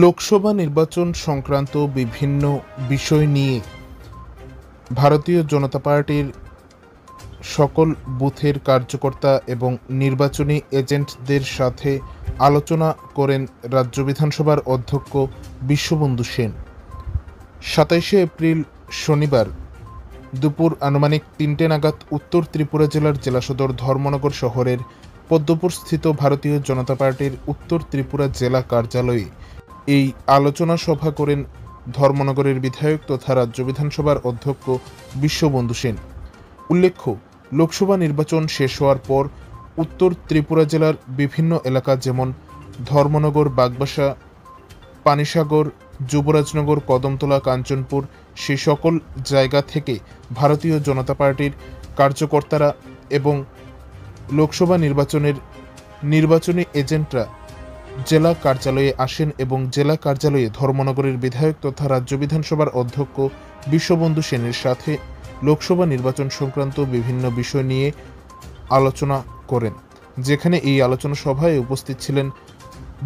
লোকসভা নির্বাচন সংক্রান্ত বিভিন্ন বিষয় নিয়ে ভারতীয় জনতা পার্টির সকল বুথের কার্যকর্তা এবং নির্বাচনী এজেন্টদের সাথে আলোচনা করেন রাজ্য বিধানসভার অধ্যক্ষ বিশ্ববন্ধু সেন। ২৭শে এপ্রিল শনিবার দুপুর আনুমানিক ৩টে নাগাদ উত্তর ত্রিপুরা জেলার জেলা সদর ধর্মনগর শহরের পদ্মপুরস্থিত ভারতীয় জনতা পার্টির উত্তর ত্রিপুরা জেলা কার্যালয়ে এই আলোচনা সভা করেন ধর্মনগরের বিধায়ক তথা রাজ্য বিধানসভার অধ্যক্ষ বিশ্ববন্ধু সেন। উল্লেখ্য, লোকসভা নির্বাচন শেষ হওয়ার পর উত্তর ত্রিপুরা জেলার বিভিন্ন এলাকা যেমন ধর্মনগর, বাগবাসা, পানিসাগর, যুবরাজনগর, কদমতলা, কাঞ্চনপুর সেই সকল জায়গা থেকে ভারতীয় জনতা পার্টির কার্যকর্তারা এবং লোকসভা নির্বাচনের নির্বাচনী এজেন্টরা জেলা কার্যালয়ে আসেন এবং জেলা কার্যালয়ে ধর্মনগরের বিধায়ক তথা রাজ্য বিধানসভার অধ্যক্ষ বিশ্ববন্ধু সেনের সাথে লোকসভা নির্বাচন সংক্রান্ত বিভিন্ন বিষয় নিয়ে আলোচনা করেন। যেখানে এই আলোচনা সভায় উপস্থিত ছিলেন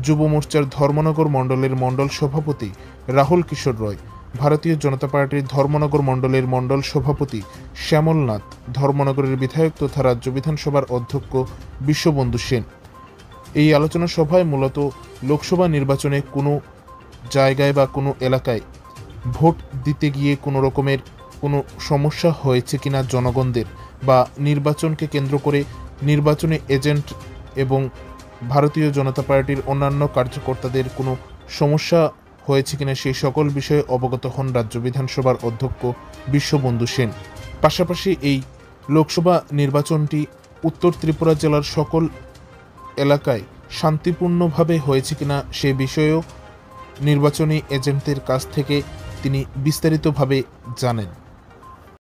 যুব মোর্চার ধর্মনগর মণ্ডলের মণ্ডল সভাপতি রাহুল কিশোর রয়, ভারতীয় জনতা পার্টির ধর্মনগর মণ্ডলের মণ্ডল সভাপতি শ্যামল নাথ, ধর্মনগরের বিধায়ক তথা রাজ্য বিধানসভার অধ্যক্ষ বিশ্ববন্ধু সেন। এই আলোচনা সভায় মূলত লোকসভা নির্বাচনে কোনো জায়গায় বা কোনো এলাকায় ভোট দিতে গিয়ে কোনো রকমের কোনো সমস্যা হয়েছে কিনা জনগণদের, বা নির্বাচনকে কেন্দ্র করে নির্বাচনী এজেন্ট এবং ভারতীয় জনতা পার্টির অন্যান্য কার্যকর্তাদের কোনো সমস্যা হয়েছে কিনা সেই সকল বিষয়ে অবগত হন রাজ্য বিধানসভার অধ্যক্ষ বিশ্ববন্ধু সেন। পাশাপাশি এই লোকসভা নির্বাচনটি উত্তর ত্রিপুরা জেলার সকল এলাকায় শান্তিপূর্ণভাবে হয়েছে কিনা সে বিষয়েও নির্বাচনী এজেন্টদের কাছ থেকে তিনি বিস্তারিতভাবে জানেন।